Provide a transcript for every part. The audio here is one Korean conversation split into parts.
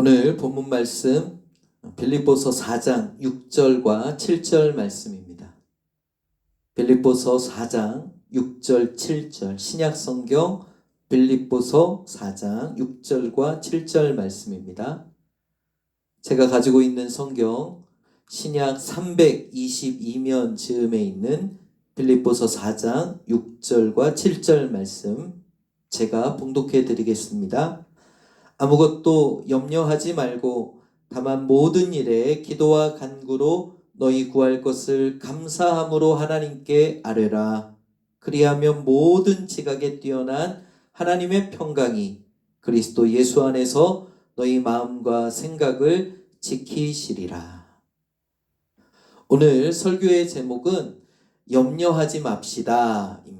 오늘 본문 말씀 빌립보서 4장 6절과 7절 말씀입니다. 빌립보서 4장 6절 7절 신약성경 빌립보서 4장 6절과 7절 말씀입니다. 제가 가지고 있는 성경 신약 322면 즈음에 있는 빌립보서 4장 6절과 7절 말씀 제가 봉독해 드리겠습니다. 아무것도 염려하지 말고 다만 모든 일에 기도와 간구로 너희 구할 것을 감사함으로 하나님께 아뢰라. 그리하면 모든 지각에 뛰어난 하나님의 평강이 그리스도 예수 안에서 너희 마음과 생각을 지키시리라. 오늘 설교의 제목은 염려하지 맙시다 입니다.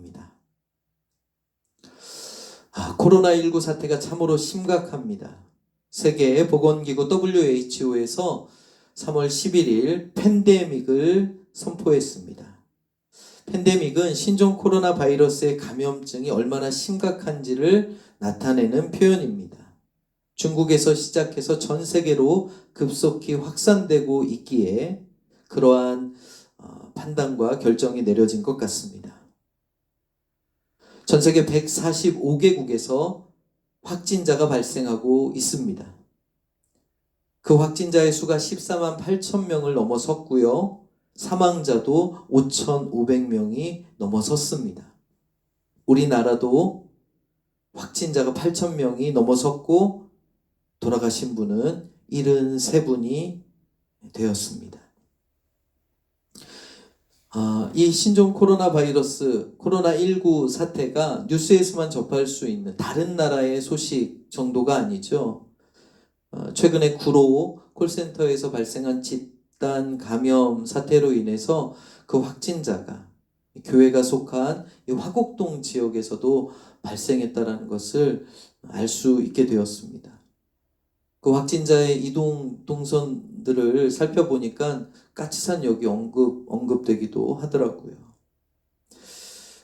코로나19 사태가 참으로 심각합니다. 세계보건기구 WHO에서 3월 11일 팬데믹을 선포했습니다. 팬데믹은 신종 코로나 바이러스의 감염증이 얼마나 심각한지를 나타내는 표현입니다. 중국에서 시작해서 전 세계로 급속히 확산되고 있기에 그러한 판단과 결정이 내려진 것 같습니다. 전 세계 145개국에서 확진자가 발생하고 있습니다. 그 확진자의 수가 14만 8천 명을 넘어섰고요. 사망자도 5,500명이 넘어섰습니다. 우리나라도 확진자가 8천 명이 넘어섰고 돌아가신 분은 73분이 되었습니다. 이 신종 코로나 바이러스, 코로나19 사태가 뉴스에서만 접할 수 있는 다른 나라의 소식 정도가 아니죠. 최근에 구로 콜센터에서 발생한 집단 감염 사태로 인해서 그 확진자가 교회가 속한 이 화곡동 지역에서도 발생했다는 것을 알 수 있게 되었습니다. 그 확진자의 이동 동선들을 살펴보니까 까치산역이 언급되기도 하더라고요.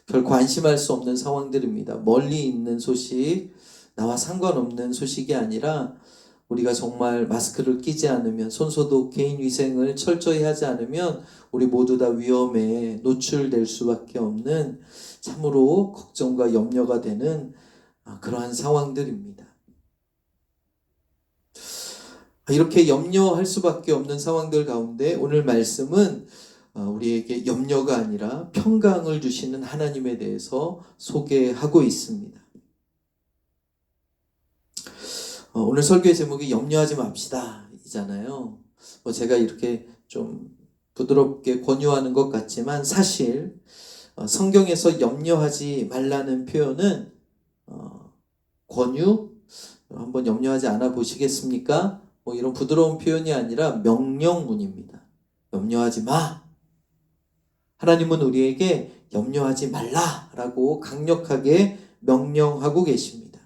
결코 안심할 수 없는 상황들입니다. 멀리 있는 소식, 나와 상관없는 소식이 아니라 우리가 정말 마스크를 끼지 않으면, 손소독, 개인위생을 철저히 하지 않으면 우리 모두 다 위험에 노출될 수밖에 없는 참으로 걱정과 염려가 되는 그러한 상황들입니다. 이렇게 염려할 수밖에 없는 상황들 가운데 오늘 말씀은 우리에게 염려가 아니라 평강을 주시는 하나님에 대해서 소개하고 있습니다. 오늘 설교의 제목이 염려하지 맙시다 이잖아요. 제가 이렇게 좀 부드럽게 권유하는 것 같지만 사실 성경에서 염려하지 말라는 표현은 권유? 한번 염려하지 않아 보시겠습니까? 이런 부드러운 표현이 아니라 명령문입니다. 염려하지 마. 하나님은 우리에게 염려하지 말라라고 강력하게 명령하고 계십니다.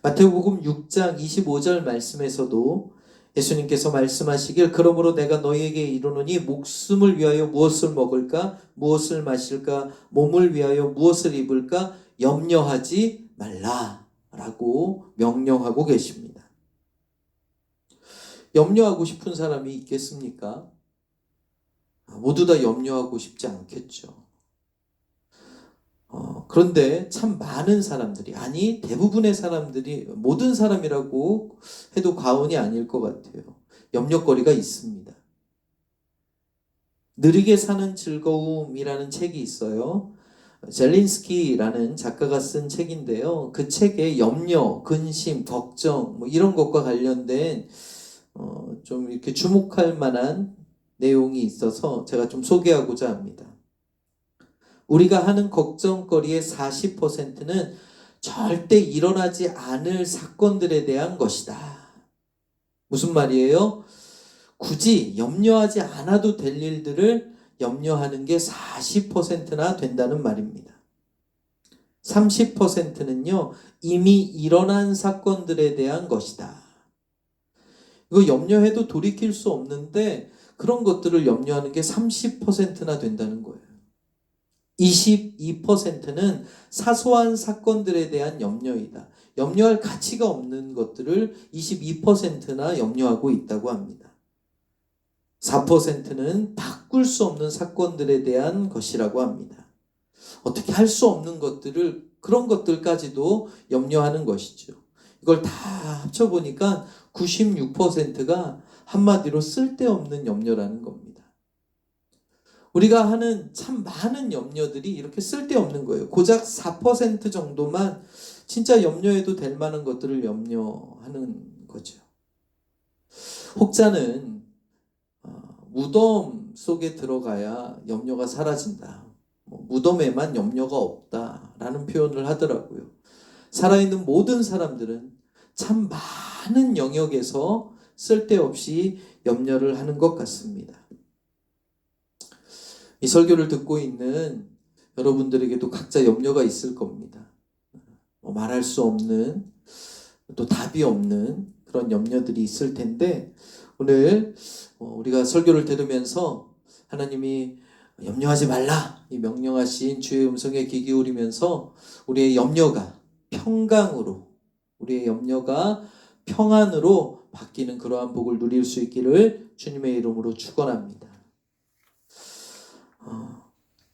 마태복음 6장 25절 말씀에서도 예수님께서 말씀하시길 그러므로 내가 너희에게 이르노니 목숨을 위하여 무엇을 먹을까? 무엇을 마실까? 몸을 위하여 무엇을 입을까? 염려하지 말라라고 명령하고 계십니다. 염려하고 싶은 사람이 있겠습니까? 모두 다 염려하고 싶지 않겠죠. 그런데 참 많은 사람들이, 아니 대부분의 사람들이, 모든 사람이라고 해도 과언이 아닐 것 같아요. 염려거리가 있습니다. 느리게 사는 즐거움이라는 책이 있어요. 젤린스키라는 작가가 쓴 책인데요. 그 책에 염려, 근심, 걱정 이런 것과 관련된 좀 이렇게 주목할 만한 내용이 있어서 제가 좀 소개하고자 합니다. 우리가 하는 걱정거리의 40%는 절대 일어나지 않을 사건들에 대한 것이다. 무슨 말이에요? 굳이 염려하지 않아도 될 일들을 염려하는 게 40%나 된다는 말입니다. 30%는요, 이미 일어난 사건들에 대한 것이다. 이거 염려해도 돌이킬 수 없는데 그런 것들을 염려하는 게 30%나 된다는 거예요. 22%는 사소한 사건들에 대한 염려이다. 염려할 가치가 없는 것들을 22%나 염려하고 있다고 합니다. 4%는 바꿀 수 없는 사건들에 대한 것이라고 합니다. 어떻게 할 수 없는 것들을, 그런 것들까지도 염려하는 것이죠. 이걸 다 합쳐보니까 96%가 한마디로 쓸데없는 염려라는 겁니다. 우리가 하는 참 많은 염려들이 이렇게 쓸데없는 거예요. 고작 4% 정도만 진짜 염려해도 될 만한 것들을 염려하는 거죠. 혹자는 무덤 속에 들어가야 염려가 사라진다. 무덤에만 염려가 없다라는 표현을 하더라고요. 살아있는 모든 사람들은 참 많은 영역에서 쓸데없이 염려를 하는 것 같습니다. 이 설교를 듣고 있는 여러분들에게도 각자 염려가 있을 겁니다. 말할 수 없는, 또 답이 없는 그런 염려들이 있을 텐데, 오늘 우리가 설교를 들으면서 하나님이 염려하지 말라 이 명령하신 주의 음성에 귀 기울이면서 우리의 염려가 평강으로, 우리의 염려가 평안으로 바뀌는 그러한 복을 누릴 수 있기를 주님의 이름으로 축원합니다.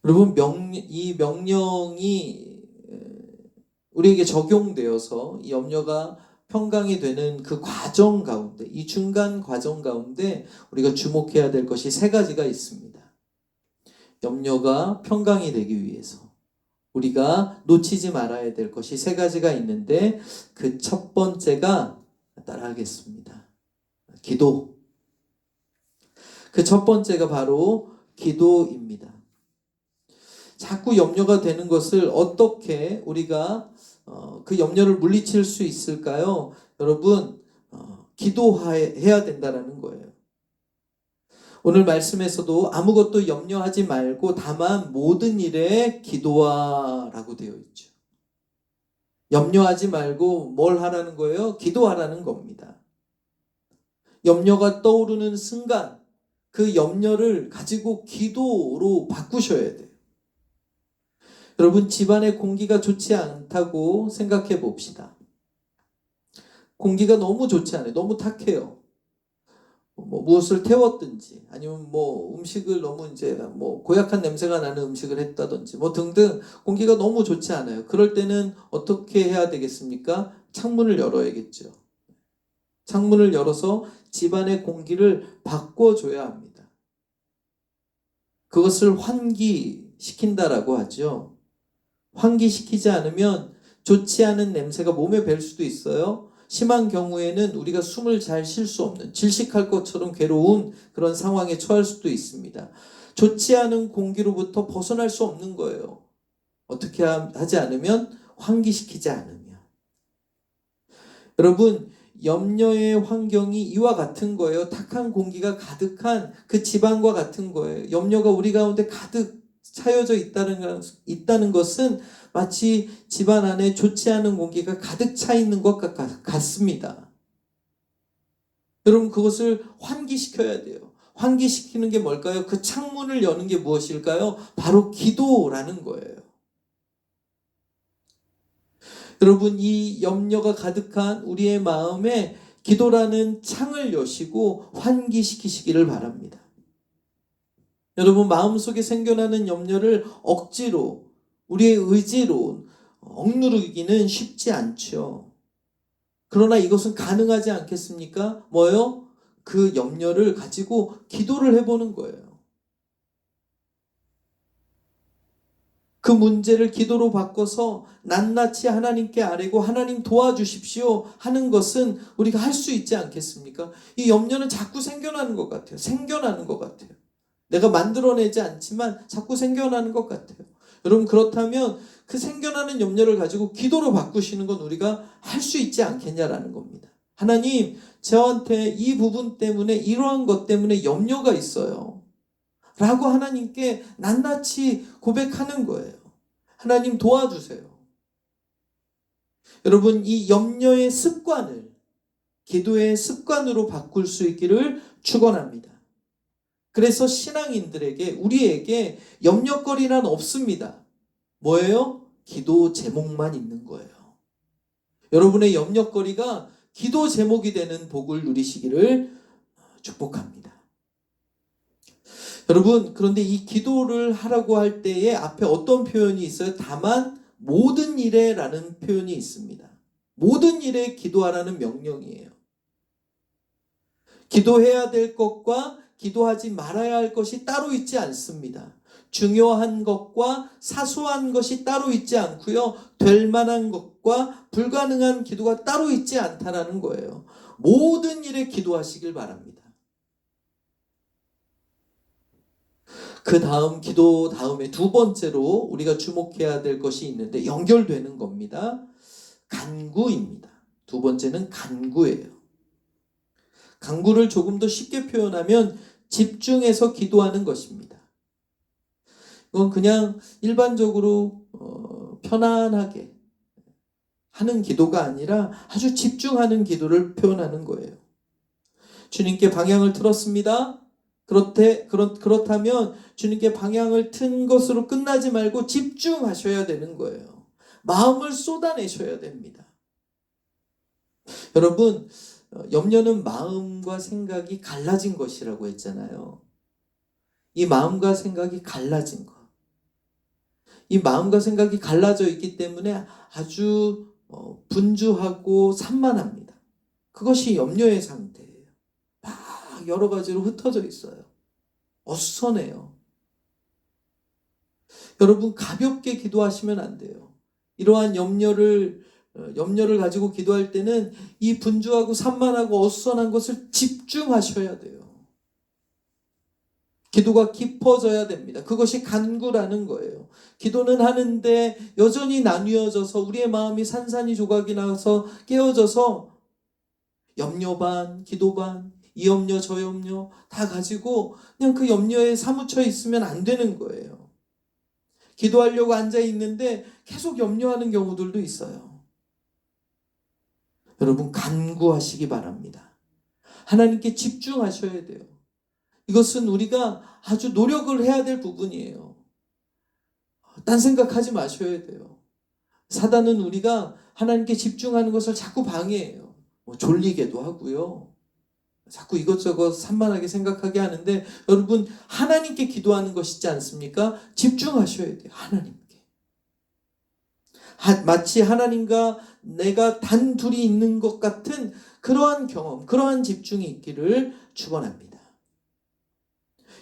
여러분, 이 명령이 우리에게 적용되어서 이 염려가 평강이 되는 그 과정 가운데, 이 중간 과정 가운데 우리가 주목해야 될 것이 세 가지가 있습니다. 염려가 평강이 되기 위해서 우리가 놓치지 말아야 될 것이 세 가지가 있는데, 그 첫 번째가, 따라하겠습니다, 기도. 그 첫 번째가 바로 기도입니다. 자꾸 염려가 되는 것을 어떻게 우리가 그 염려를 물리칠 수 있을까요? 여러분, 기도해야 된다는 거예요. 오늘 말씀에서도 아무것도 염려하지 말고 다만 모든 일에 기도하라고 되어 있죠. 염려하지 말고 뭘 하라는 거예요? 기도하라는 겁니다. 염려가 떠오르는 순간 그 염려를 가지고 기도로 바꾸셔야 돼요. 여러분, 집안의 공기가 좋지 않다고 생각해 봅시다. 공기가 너무 좋지 않아요. 너무 탁해요. 무엇을 태웠든지, 아니면 음식을 너무 이제 고약한 냄새가 나는 음식을 했다든지, 등등 공기가 너무 좋지 않아요. 그럴 때는 어떻게 해야 되겠습니까? 창문을 열어야겠죠. 창문을 열어서 집안의 공기를 바꿔줘야 합니다. 그것을 환기시킨다라고 하죠. 환기시키지 않으면 좋지 않은 냄새가 몸에 뵐 수도 있어요. 심한 경우에는 우리가 숨을 잘 쉴 수 없는, 질식할 것처럼 괴로운 그런 상황에 처할 수도 있습니다. 좋지 않은 공기로부터 벗어날 수 없는 거예요. 어떻게 하지 않으면? 환기시키지 않으면. 여러분, 염려의 환경이 이와 같은 거예요. 탁한 공기가 가득한 그 집안과 같은 거예요. 염려가 우리 가운데 가득 차여져 있다는 것은 마치 집안 안에 좋지 않은 공기가 가득 차 있는 것 같습니다. 여러분, 그것을 환기시켜야 돼요. 환기시키는 게 뭘까요? 그 창문을 여는 게 무엇일까요? 바로 기도라는 거예요. 여러분, 이 염려가 가득한 우리의 마음에 기도라는 창을 여시고 환기시키시기를 바랍니다. 여러분, 마음속에 생겨나는 염려를 억지로, 우리의 의지로 억누르기는 쉽지 않죠. 그러나 이것은 가능하지 않겠습니까? 뭐요? 그 염려를 가지고 기도를 해보는 거예요. 그 문제를 기도로 바꿔서 낱낱이 하나님께 아뢰고 하나님 도와주십시오 하는 것은 우리가 할 수 있지 않겠습니까? 이 염려는 자꾸 생겨나는 것 같아요. 생겨나는 것 같아요. 내가 만들어내지 않지만 자꾸 생겨나는 것 같아요. 여러분, 그렇다면 그 생겨나는 염려를 가지고 기도로 바꾸시는 건 우리가 할 수 있지 않겠냐라는 겁니다. 하나님, 저한테 이 부분 때문에, 이러한 것 때문에 염려가 있어요 라고 하나님께 낱낱이 고백하는 거예요. 하나님 도와주세요. 여러분, 이 염려의 습관을 기도의 습관으로 바꿀 수 있기를 축원합니다. 그래서 신앙인들에게, 우리에게 염려거리란 없습니다. 뭐예요? 기도 제목만 있는 거예요. 여러분의 염려거리가 기도 제목이 되는 복을 누리시기를 축복합니다. 여러분, 그런데 이 기도를 하라고 할 때에 앞에 어떤 표현이 있어요? 다만 모든 일에 라는 표현이 있습니다. 모든 일에 기도하라는 명령이에요. 기도해야 될 것과 기도하지 말아야 할 것이 따로 있지 않습니다. 중요한 것과 사소한 것이 따로 있지 않고요. 될 만한 것과 불가능한 기도가 따로 있지 않다라는 거예요. 모든 일에 기도하시길 바랍니다. 그 다음 기도 다음에 두 번째로 우리가 주목해야 될 것이 있는데 연결되는 겁니다. 간구입니다. 두 번째는 간구예요. 간구를 조금 더 쉽게 표현하면 집중해서 기도하는 것입니다. 이건 그냥 일반적으로 편안하게 하는 기도가 아니라 아주 집중하는 기도를 표현하는 거예요. 주님께 방향을 틀었습니다. 그렇다면 주님께 방향을 튼 것으로 끝나지 말고 집중하셔야 되는 거예요. 마음을 쏟아내셔야 됩니다. 여러분, 염려는 마음과 생각이 갈라진 것이라고 했잖아요. 이 마음과 생각이 갈라진 것. 이 마음과 생각이 갈라져 있기 때문에 아주 분주하고 산만합니다. 그것이 염려의 상태예요. 막 여러 가지로 흩어져 있어요. 어수선해요. 여러분, 가볍게 기도하시면 안 돼요. 이러한 염려를 가지고 기도할 때는 이 분주하고 산만하고 어수선한 것을 집중하셔야 돼요. 기도가 깊어져야 됩니다. 그것이 간구라는 거예요. 기도는 하는데 여전히 나뉘어져서 우리의 마음이 산산이 조각이 나서 깨어져서 염려 반, 기도 반, 이 염려 저 염려 다 가지고 그냥 그 염려에 사무쳐 있으면 안 되는 거예요. 기도하려고 앉아 있는데 계속 염려하는 경우들도 있어요. 여러분, 간구하시기 바랍니다. 하나님께 집중하셔야 돼요. 이것은 우리가 아주 노력을 해야 될 부분이에요. 딴 생각하지 마셔야 돼요. 사단은 우리가 하나님께 집중하는 것을 자꾸 방해해요. 졸리게도 하고요. 자꾸 이것저것 산만하게 생각하게 하는데 여러분, 하나님께 기도하는 것이지 않습니까? 집중하셔야 돼요. 하나님께. 마치 하나님과 내가 단둘이 있는 것 같은 그러한 경험, 그러한 집중이 있기를 축원합니다.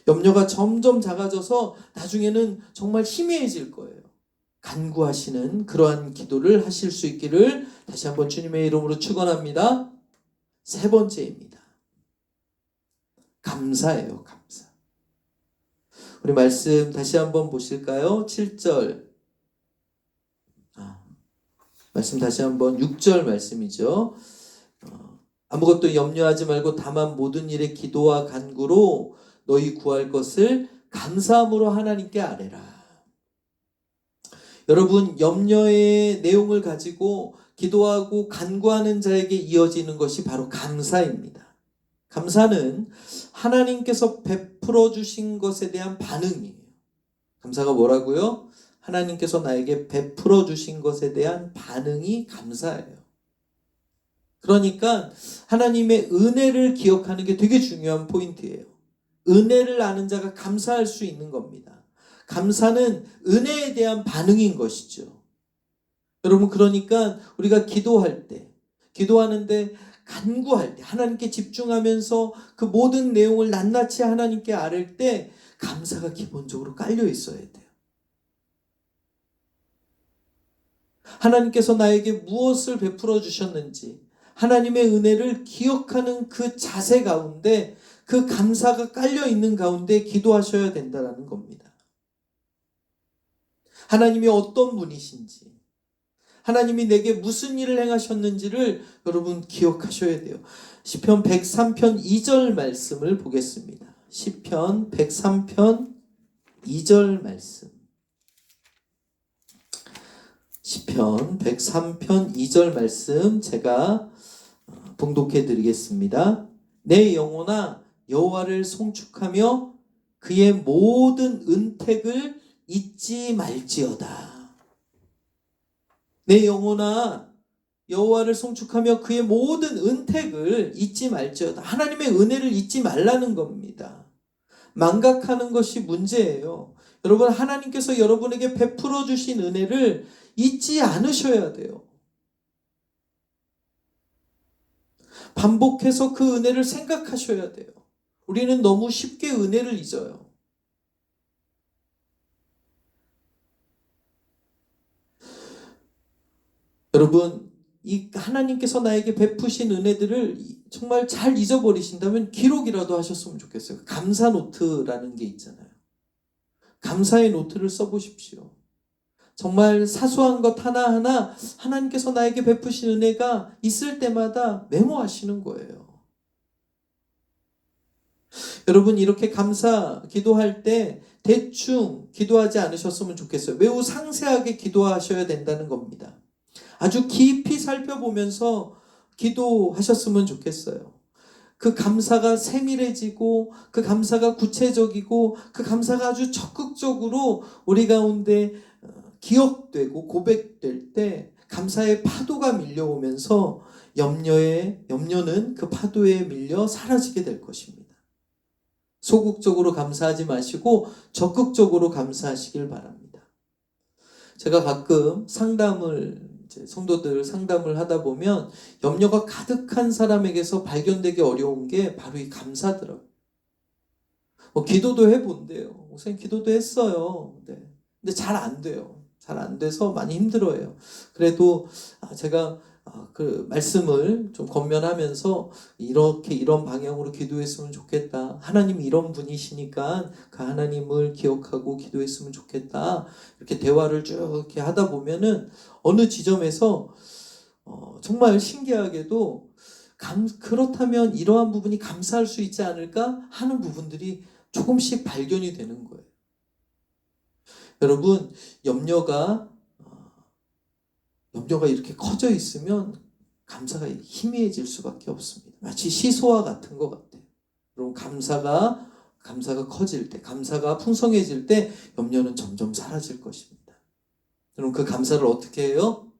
염려가 점점 작아져서 나중에는 정말 희미해질 거예요. 간구하시는 그러한 기도를 하실 수 있기를 다시 한번 주님의 이름으로 축원합니다. 세 번째입니다. 감사예요. 감사. 우리 말씀 다시 한번 보실까요? 7절. 말씀 다시 한번 6절 말씀이죠. 아무것도 염려하지 말고 다만 모든 일에 기도와 간구로 너희 구할 것을 감사함으로 하나님께 아뢰라. 여러분, 염려의 내용을 가지고 기도하고 간구하는 자에게 이어지는 것이 바로 감사입니다. 감사는 하나님께서 베풀어 주신 것에 대한 반응이에요. 감사가 뭐라고요? 하나님께서 나에게 베풀어 주신 것에 대한 반응이 감사예요. 그러니까 하나님의 은혜를 기억하는 게 되게 중요한 포인트예요. 은혜를 아는 자가 감사할 수 있는 겁니다. 감사는 은혜에 대한 반응인 것이죠. 여러분, 그러니까 우리가 기도할 때, 기도하는데 간구할 때, 하나님께 집중하면서 그 모든 내용을 낱낱이 하나님께 아뢰 때 감사가 기본적으로 깔려 있어야 돼요. 하나님께서 나에게 무엇을 베풀어 주셨는지 하나님의 은혜를 기억하는 그 자세 가운데, 그 감사가 깔려 있는 가운데 기도하셔야 된다는 겁니다. 하나님이 어떤 분이신지, 하나님이 내게 무슨 일을 행하셨는지를 여러분 기억하셔야 돼요. 시편 103편 2절 말씀을 보겠습니다. 시편 103편 2절 말씀. 시편 103편 2절 말씀 제가 봉독해 드리겠습니다. 내 영혼아 여호와를 송축하며 그의 모든 은택을 잊지 말지어다. 내 영혼아 여호와를 송축하며 그의 모든 은택을 잊지 말지어다. 하나님의 은혜를 잊지 말라는 겁니다. 망각하는 것이 문제예요. 여러분, 하나님께서 여러분에게 베풀어 주신 은혜를 잊지 않으셔야 돼요. 반복해서 그 은혜를 생각하셔야 돼요. 우리는 너무 쉽게 은혜를 잊어요. 여러분, 이 하나님께서 나에게 베푸신 은혜들을 정말 잘 잊어버리신다면 기록이라도 하셨으면 좋겠어요. 감사 노트라는 게 있잖아요. 감사의 노트를 써보십시오. 정말 사소한 것 하나하나 하나님께서 나에게 베푸신 은혜가 있을 때마다 메모하시는 거예요. 여러분, 이렇게 감사 기도할 때 대충 기도하지 않으셨으면 좋겠어요. 매우 상세하게 기도하셔야 된다는 겁니다. 아주 깊이 살펴보면서 기도하셨으면 좋겠어요. 그 감사가 세밀해지고 그 감사가 구체적이고 그 감사가 아주 적극적으로 우리 가운데 기억되고 고백될 때 감사의 파도가 밀려오면서 염려는 그 파도에 밀려 사라지게 될 것입니다. 소극적으로 감사하지 마시고 적극적으로 감사하시길 바랍니다. 제가 가끔 성도들 상담을 하다 보면 염려가 가득한 사람에게서 발견되기 어려운 게 바로 이 감사더라고요. 기도도 해본대요. 목사님 기도도 했어요. 네. 근데 잘 안 돼요. 잘 안 돼서 많이 힘들어요. 그래도 제가 그 말씀을 좀 권면하면서 이런 방향으로 기도했으면 좋겠다. 하나님이 이런 분이시니까 그 하나님을 기억하고 기도했으면 좋겠다. 이렇게 대화를 쭉 이렇게 하다 보면은 어느 지점에서 정말 신기하게도 그렇다면 이러한 부분이 감사할 수 있지 않을까 하는 부분들이 조금씩 발견이 되는 거예요. 여러분, 염려가 이렇게 커져 있으면 감사가 희미해질 수밖에 없습니다. 마치 시소와 같은 것 같아요. 여러분, 감사가 커질 때, 감사가 풍성해질 때 염려는 점점 사라질 것입니다. 여러분, 그 감사를 어떻게 해요?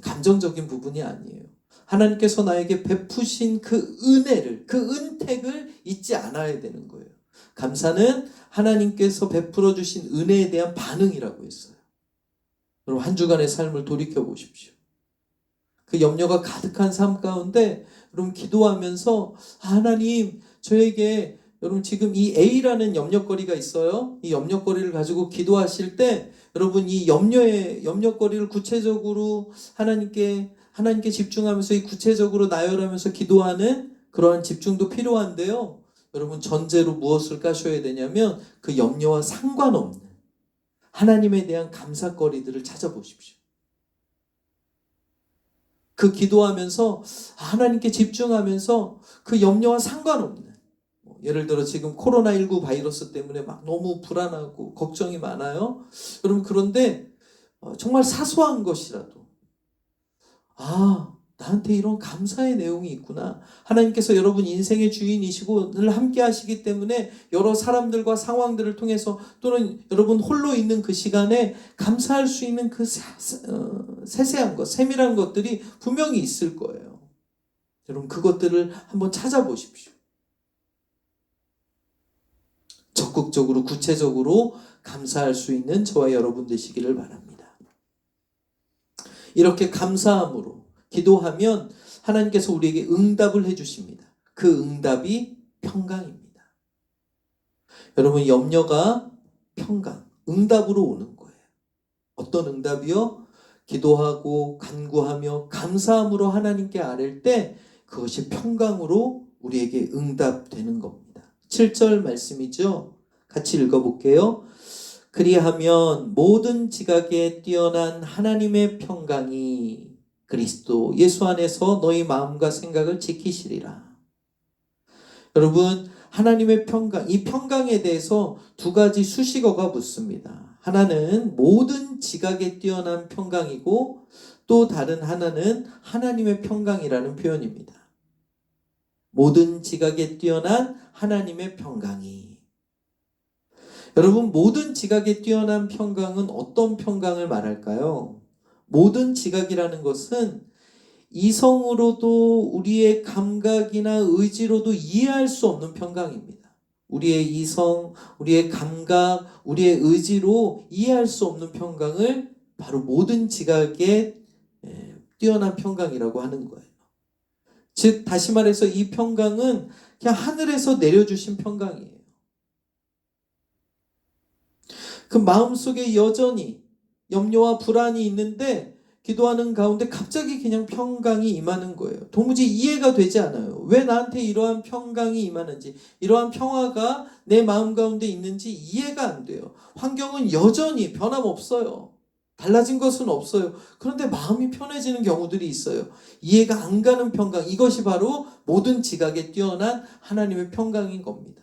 감정적인 부분이 아니에요. 하나님께서 나에게 베푸신 그 은혜를, 그 은택을 잊지 않아야 되는 거예요. 감사는 하나님께서 베풀어 주신 은혜에 대한 반응이라고 했어요. 여러분, 한 주간의 삶을 돌이켜 보십시오. 그 염려가 가득한 삶 가운데 여러분 기도하면서 하나님 저에게 여러분 지금 이 A라는 염려거리가 있어요. 이 염려거리를 가지고 기도하실 때 여러분 이 염려거리를 구체적으로 하나님께 집중하면서 이 구체적으로 나열하면서 기도하는 그러한 집중도 필요한데요. 여러분 전제로 무엇을 까셔야 되냐면 그 염려와 상관없는 하나님에 대한 감사거리들을 찾아보십시오. 그 기도하면서 하나님께 집중하면서 그 염려와 상관없는 예를 들어 지금 코로나19 바이러스 때문에 막 너무 불안하고 걱정이 많아요. 여러분 그런데 정말 사소한 것이라도 나한테 이런 감사의 내용이 있구나. 하나님께서 여러분 인생의 주인이시고 늘 함께 하시기 때문에 여러 사람들과 상황들을 통해서 또는 여러분 홀로 있는 그 시간에 감사할 수 있는 그 세세한 것, 세밀한 것들이 분명히 있을 거예요. 여러분 그것들을 한번 찾아보십시오. 적극적으로 구체적으로 감사할 수 있는 저와 여러분 되시기를 바랍니다. 이렇게 감사함으로 기도하면 하나님께서 우리에게 응답을 해주십니다. 그 응답이 평강입니다. 여러분 염려가 응답으로 오는 거예요. 어떤 응답이요? 기도하고 간구하며 감사함으로 하나님께 아랠 때 그것이 평강으로 우리에게 응답되는 겁니다. 7절 말씀이죠. 같이 읽어볼게요. 그리하면 모든 지각에 뛰어난 하나님의 평강이 그리스도 예수 안에서 너희 마음과 생각을 지키시리라. 여러분 하나님의 평강, 이 평강에 대해서 두 가지 수식어가 붙습니다. 하나는 모든 지각에 뛰어난 평강이고 또 다른 하나는 하나님의 평강이라는 표현입니다. 모든 지각에 뛰어난 하나님의 평강이 여러분, 모든 지각에 뛰어난 평강은 어떤 평강을 말할까요? 모든 지각이라는 것은 이성으로도 우리의 감각이나 의지로도 이해할 수 없는 평강입니다. 우리의 이성, 우리의 감각, 우리의 의지로 이해할 수 없는 평강을 바로 모든 지각에 뛰어난 평강이라고 하는 거예요. 즉 다시 말해서 이 평강은 그냥 하늘에서 내려주신 평강이에요. 그 마음속에 여전히 염려와 불안이 있는데 기도하는 가운데 갑자기 그냥 평강이 임하는 거예요. 도무지 이해가 되지 않아요. 왜 나한테 이러한 평강이 임하는지, 이러한 평화가 내 마음 가운데 있는지 이해가 안 돼요. 환경은 여전히 변함없어요. 달라진 것은 없어요. 그런데 마음이 편해지는 경우들이 있어요. 이해가 안 가는 평강, 이것이 바로 모든 지각에 뛰어난 하나님의 평강인 겁니다.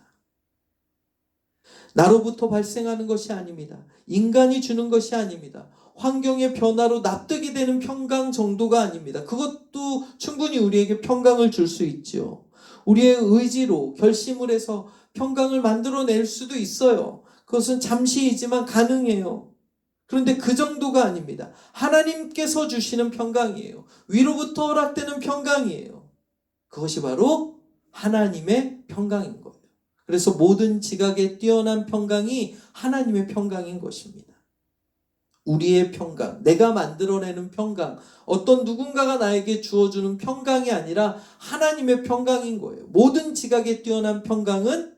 나로부터 발생하는 것이 아닙니다. 인간이 주는 것이 아닙니다. 환경의 변화로 납득이 되는 평강 정도가 아닙니다. 그것도 충분히 우리에게 평강을 줄 수 있죠. 우리의 의지로 결심을 해서 평강을 만들어낼 수도 있어요. 그것은 잠시이지만 가능해요. 그런데 그 정도가 아닙니다. 하나님께서 주시는 평강이에요. 위로부터 허락되는 평강이에요. 그것이 바로 하나님의 평강인 거예요. 그래서 모든 지각에 뛰어난 평강이 하나님의 평강인 것입니다. 우리의 평강, 내가 만들어내는 평강, 어떤 누군가가 나에게 주어주는 평강이 아니라 하나님의 평강인 거예요. 모든 지각에 뛰어난 평강은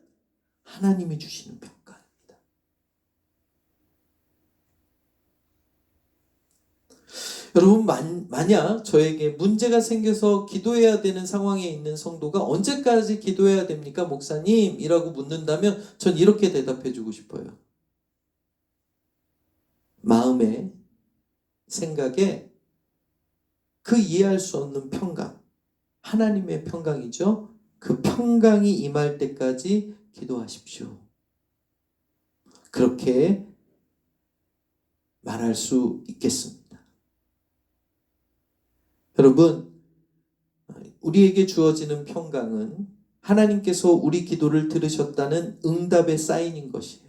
하나님이 주시는 평강입니다. 여러분, 만약 저에게 문제가 생겨서 기도해야 되는 상황에 있는 성도가 언제까지 기도해야 됩니까, 목사님? 이라고 묻는다면 전 이렇게 대답해 주고 싶어요. 마음에, 생각에 그 이해할 수 없는 평강, 하나님의 평강이죠. 그 평강이 임할 때까지 기도하십시오. 그렇게 말할 수 있겠습니다. 여러분, 우리에게 주어지는 평강은 하나님께서 우리 기도를 들으셨다는 응답의 사인인 것이에요.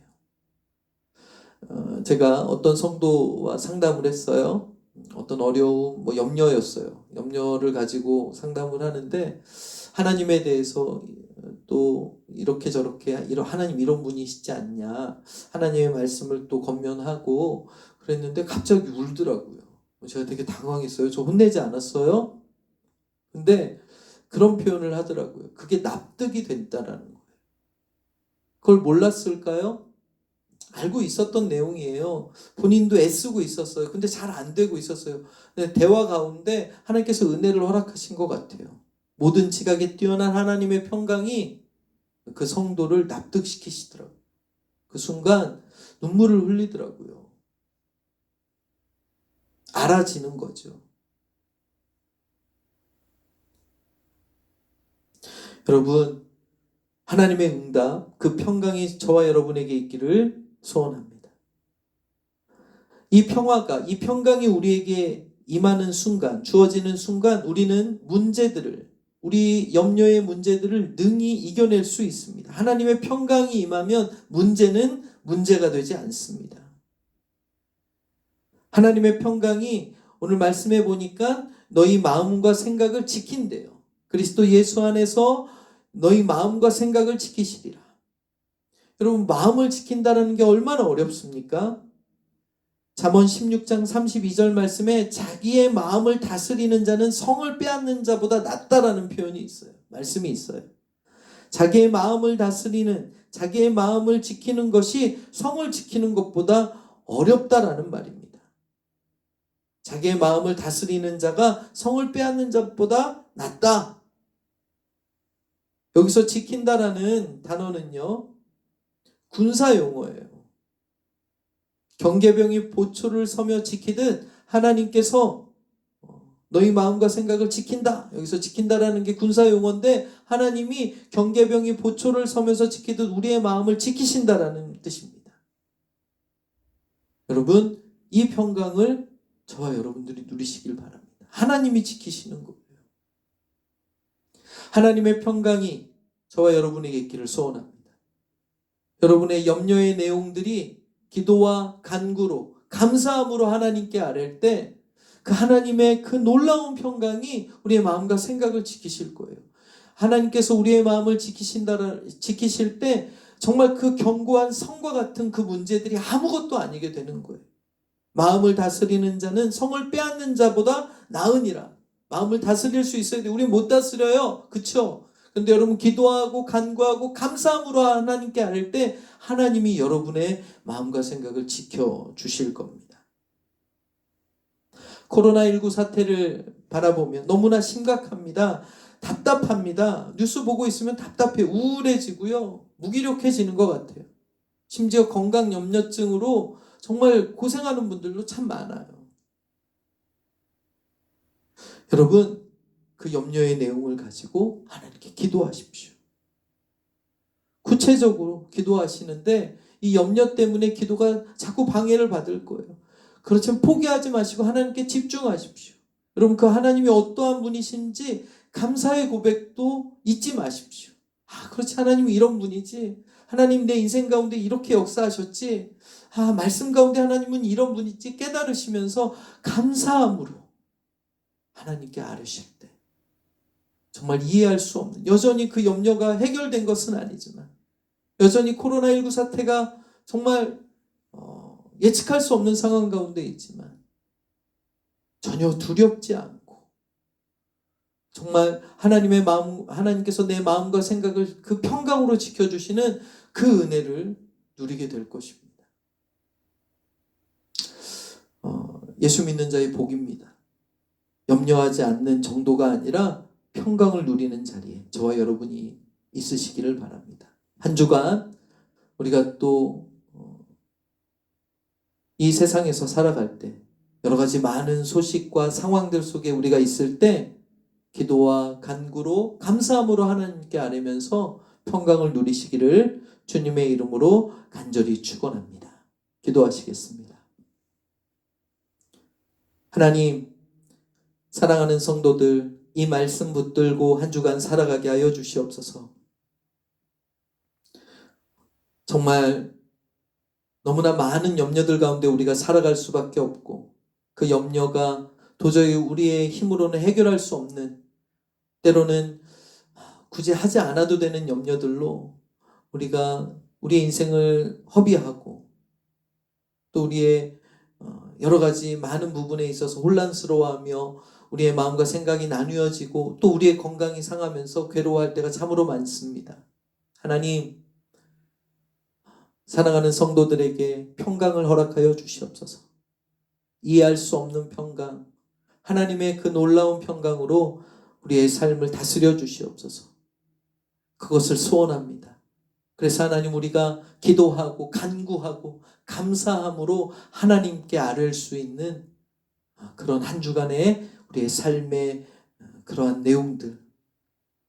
제가 어떤 성도와 상담을 했어요. 어떤 어려움, 염려였어요. 염려를 가지고 상담을 하는데 하나님에 대해서 또 이렇게 저렇게 하나님 이런 분이시지 않냐, 하나님의 말씀을 또 권면하고 그랬는데 갑자기 울더라고요. 제가 되게 당황했어요. 저 혼내지 않았어요? 근데 그런 표현을 하더라고요. 그게 납득이 된다라는 거예요. 그걸 몰랐을까요? 알고 있었던 내용이에요. 본인도 애쓰고 있었어요. 근데 잘 안 되고 있었어요. 근데 대화 가운데 하나님께서 은혜를 허락하신 것 같아요. 모든 지각에 뛰어난 하나님의 평강이 그 성도를 납득시키시더라고요. 그 순간 눈물을 흘리더라고요. 알아지는 거죠. 여러분, 하나님의 응답, 그 평강이 저와 여러분에게 있기를 소원합니다. 이 평화가, 이 평강이 우리에게 임하는 순간, 주어지는 순간 우리는 우리 염려의 문제들을 능히 이겨낼 수 있습니다. 하나님의 평강이 임하면 문제는 문제가 되지 않습니다. 하나님의 평강이 오늘 말씀해 보니까 너희 마음과 생각을 지킨대요. 그리스도 예수 안에서 너희 마음과 생각을 지키시리라. 여러분, 마음을 지킨다는 게 얼마나 어렵습니까? 잠언 16장 32절 말씀에 자기의 마음을 다스리는 자는 성을 빼앗는 자보다 낫다라는 표현이 있어요. 말씀이 있어요. 자기의 마음을 다스리는, 자기의 마음을 지키는 것이 성을 지키는 것보다 어렵다라는 말입니다. 자기의 마음을 다스리는 자가 성을 빼앗는 자보다 낫다. 여기서 지킨다라는 단어는요, 군사 용어예요. 경계병이 보초를 서며 지키듯 하나님께서 너희 마음과 생각을 지킨다. 여기서 지킨다라는 게 군사 용어인데 하나님이 경계병이 보초를 서면서 지키듯 우리의 마음을 지키신다라는 뜻입니다. 여러분, 이 평강을 저와 여러분들이 누리시길 바랍니다. 하나님이 지키시는 거예요. 하나님의 평강이 저와 여러분에게 있기를 소원합니다. 여러분의 염려의 내용들이 기도와 간구로 감사함으로 하나님께 아랠 때 그 하나님의 그 놀라운 평강이 우리의 마음과 생각을 지키실 거예요. 하나님께서 우리의 마음을 지키실 때 정말 그 견고한 성과 같은 그 문제들이 아무것도 아니게 되는 거예요. 마음을 다스리는 자는 성을 빼앗는 자보다 나으니라. 마음을 다스릴 수 있어야 돼. 우리 못 다스려요. 그쵸? 근데 여러분 기도하고 간구하고 감사함으로 하나님께 아뢰 때 하나님이 여러분의 마음과 생각을 지켜주실 겁니다. 코로나19 사태를 바라보면 너무나 심각합니다. 답답합니다. 뉴스 보고 있으면 답답해 우울해지고요. 무기력해지는 것 같아요. 심지어 건강 염려증으로 정말 고생하는 분들도 참 많아요. 여러분, 그 염려의 내용을 가지고 하나님께 기도하십시오. 구체적으로 기도하시는데 이 염려 때문에 기도가 자꾸 방해를 받을 거예요. 그렇지만 포기하지 마시고 하나님께 집중하십시오. 여러분, 그 하나님이 어떠한 분이신지 감사의 고백도 잊지 마십시오. 그렇지, 하나님이 이런 분이지. 하나님 내 인생 가운데 이렇게 역사하셨지. 말씀 가운데 하나님은 이런 분이지 깨달으시면서 감사함으로 하나님께 아뢰실 때 정말 이해할 수 없는, 여전히 그 염려가 해결된 것은 아니지만 여전히 코로나19 사태가 정말 예측할 수 없는 상황 가운데 있지만 전혀 두렵지 않고 정말 하나님의 마음, 하나님께서 내 마음과 생각을 그 평강으로 지켜주시는 그 은혜를 누리게 될 것입니다. 예수 믿는 자의 복입니다. 염려하지 않는 정도가 아니라 평강을 누리는 자리에 저와 여러분이 있으시기를 바랍니다. 한 주간 우리가 또 이 세상에서 살아갈 때 여러 가지 많은 소식과 상황들 속에 우리가 있을 때 기도와 간구로 감사함으로 하나님께 아뢰면서 평강을 누리시기를 주님의 이름으로 간절히 축원합니다. 기도하시겠습니다. 하나님, 사랑하는 성도들, 이 말씀 붙들고 한 주간 살아가게 하여 주시옵소서. 정말 너무나 많은 염려들 가운데 우리가 살아갈 수밖에 없고 그 염려가 도저히 우리의 힘으로는 해결할 수 없는, 때로는 굳이 하지 않아도 되는 염려들로 우리가 우리의 인생을 허비하고 또 우리의 여러 가지 많은 부분에 있어서 혼란스러워하며 우리의 마음과 생각이 나뉘어지고 또 우리의 건강이 상하면서 괴로워할 때가 참으로 많습니다. 하나님, 사랑하는 성도들에게 평강을 허락하여 주시옵소서. 이해할 수 없는 평강, 하나님의 그 놀라운 평강으로 우리의 삶을 다스려 주시옵소서. 그것을 소원합니다. 그래서 하나님, 우리가 기도하고 간구하고 감사함으로 하나님께 아뢰 수 있는 그런 한 주간의 우리의 삶의 그러한 내용들,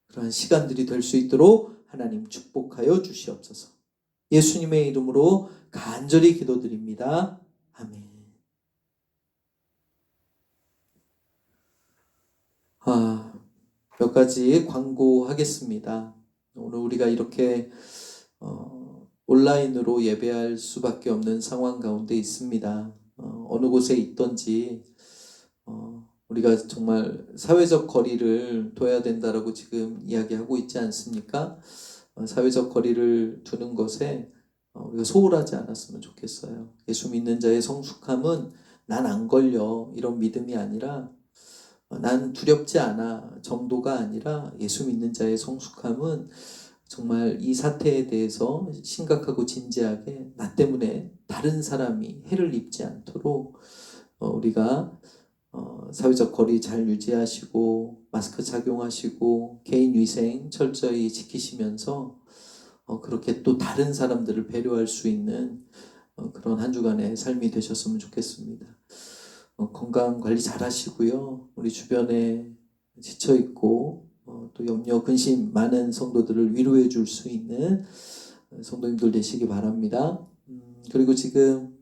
그러한 시간들이 될 수 있도록 하나님 축복하여 주시옵소서. 예수님의 이름으로 간절히 기도드립니다. 아멘. 몇 가지 광고하겠습니다. 오늘 우리가 이렇게 온라인으로 예배할 수밖에 없는 상황 가운데 있습니다. 어느 곳에 있던지 우리가 정말 사회적 거리를 둬야 된다라고 지금 이야기하고 있지 않습니까? 사회적 거리를 두는 것에 우리가 소홀하지 않았으면 좋겠어요. 예수 믿는 자의 성숙함은 난 안 걸려 이런 믿음이 아니라 난 두렵지 않아 정도가 아니라 예수 믿는 자의 성숙함은 정말 이 사태에 대해서 심각하고 진지하게 나 때문에 다른 사람이 해를 입지 않도록 우리가 사회적 거리 잘 유지하시고 마스크 착용하시고 개인 위생 철저히 지키시면서 그렇게 또 다른 사람들을 배려할 수 있는 그런 한 주간의 삶이 되셨으면 좋겠습니다. 건강 관리 잘 하시고요. 우리 주변에 지쳐있고 또 염려, 근심 많은 성도들을 위로해 줄 수 있는 성도님들 되시기 바랍니다. 그리고 지금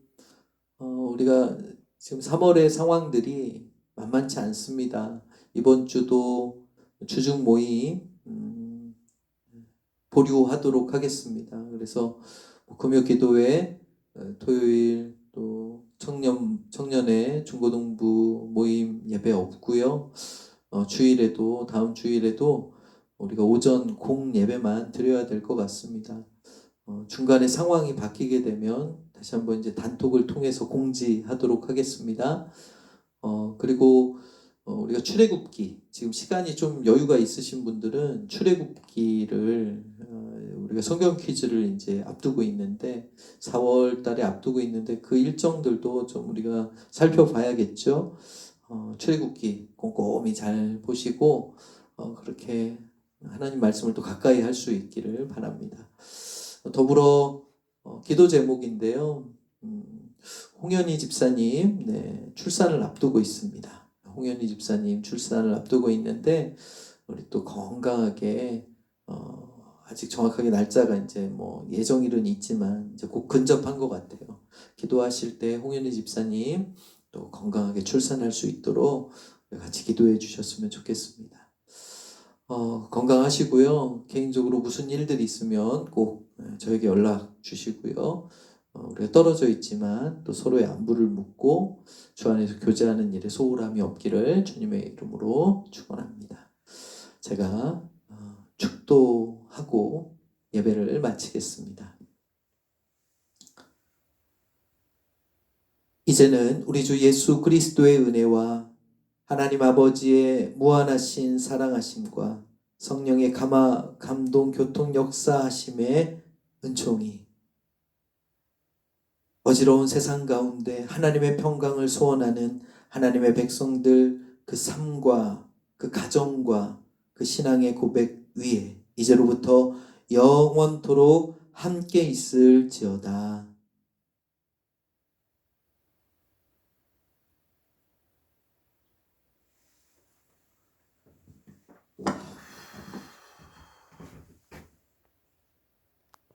우리가 지금 3월의 상황들이 만만치 않습니다. 이번 주도 주중 모임 보류하도록 하겠습니다. 그래서 금요 기도회, 토요일 또 청년의 중고등부 모임 예배 없고요. 주일에도 다음 주일에도 우리가 오전 공 예배만 드려야 될 것 같습니다. 중간에 상황이 바뀌게 되면 다시 한번 이제 단톡을 통해서 공지하도록 하겠습니다. 그리고 우리가 출애굽기, 지금 시간이 좀 여유가 있으신 분들은 출애굽기를 우리가 성경 퀴즈를 이제 앞두고 있는데 4월 달에 앞두고 있는데 그 일정들도 좀 우리가 살펴봐야겠죠. 출애굽기 꼼꼼히 잘 보시고 그렇게 하나님 말씀을 또 가까이 할 수 있기를 바랍니다. 더불어 기도 제목인데요. 홍현희 집사님 출산을 앞두고 있습니다. 홍현희 집사님 출산을 앞두고 있는데 우리 또 건강하게 아직 정확하게 날짜가 이제 뭐 예정일은 있지만 이제 곧 근접한 것 같아요. 기도하실 때 홍현희 집사님 또 건강하게 출산할 수 있도록 같이 기도해 주셨으면 좋겠습니다. 건강하시고요. 개인적으로 무슨 일들이 있으면 꼭 저에게 연락 주시고요. 우리가 떨어져 있지만 또 서로의 안부를 묻고 주 안에서 교제하는 일에 소홀함이 없기를 주님의 이름으로 축원합니다. 제가 축도하고 예배를 마치겠습니다. 이제는 우리 주 예수 그리스도의 은혜와 하나님 아버지의 무한하신 사랑하심과 성령의 감동, 교통, 역사하심의 은총이 어지러운 세상 가운데 하나님의 평강을 소원하는 하나님의 백성들 그 삶과 그 가정과 그 신앙의 고백 위에 이제로부터 영원토록 함께 있을지어다.